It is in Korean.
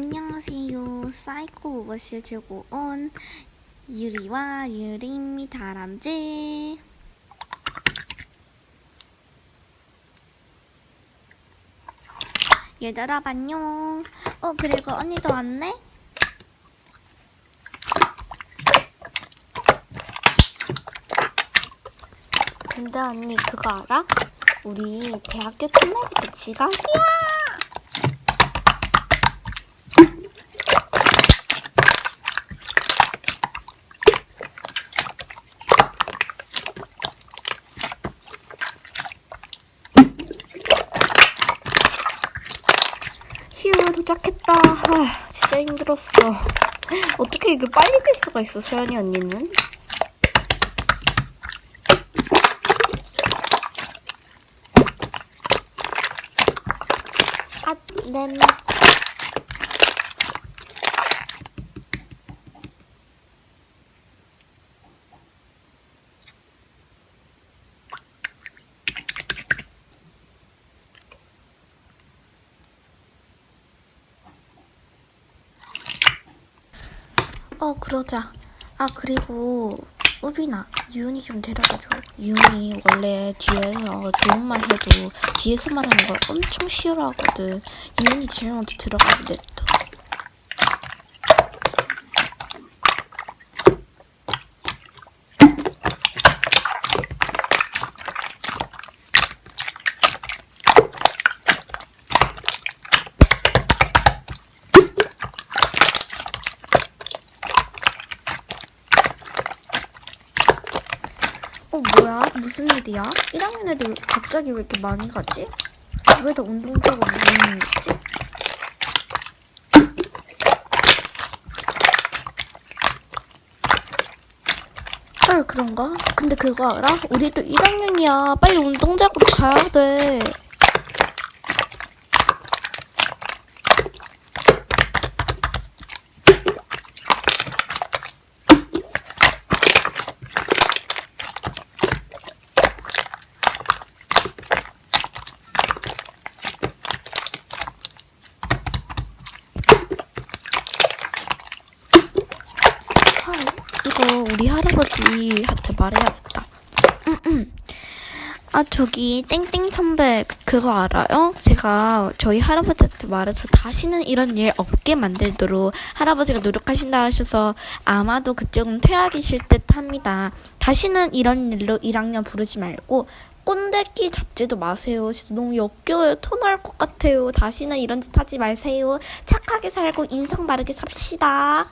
안녕하세요. 사이코 오버실 들고 온 유리와 유리입니다. 다람쥐. 얘들아 안녕. 그리고 언니도 왔네? 근데 언니 그거 알아? 우리 대학교 첫날부터 지각이야. 휴, 도착했다. 진짜 힘들었어. 어떻게 이게 빨리 될 수가 있어, 소연이 언니는? 냄. 그러자. 그리고 우빈아, 유은이 좀 데려가줘. 유은이 원래 뒤에서 좋은 말 해도 뒤에서 말하는 걸 엄청 싫어하거든. 유은이 제일 먼저 들어가면 돼. 또. 뭐야? 무슨 일이야? 1학년 애들 갑자기 왜 이렇게 많이 가지? 왜 다 운동장으로 모이는 거지? 헐, 그런가? 근데 그거 알아? 우리 또 1학년이야. 빨리 운동장으로 가야 돼. 이거 우리 할아버지한테 말해야겠다. 저기 땡땡 선배 그거 알아요? 제가 저희 할아버지한테 말해서 다시는 이런 일 없게 만들도록 할아버지가 노력하신다 하셔서 아마도 그쪽은 퇴학이실 듯 합니다. 다시는 이런 일로 1학년 부르지 말고 꼰대끼 잡지도 마세요. 진짜 너무 역겨워요. 토 날 것 같아요. 다시는 이런 짓 하지 마세요. 착하게 살고 인성 바르게 삽시다.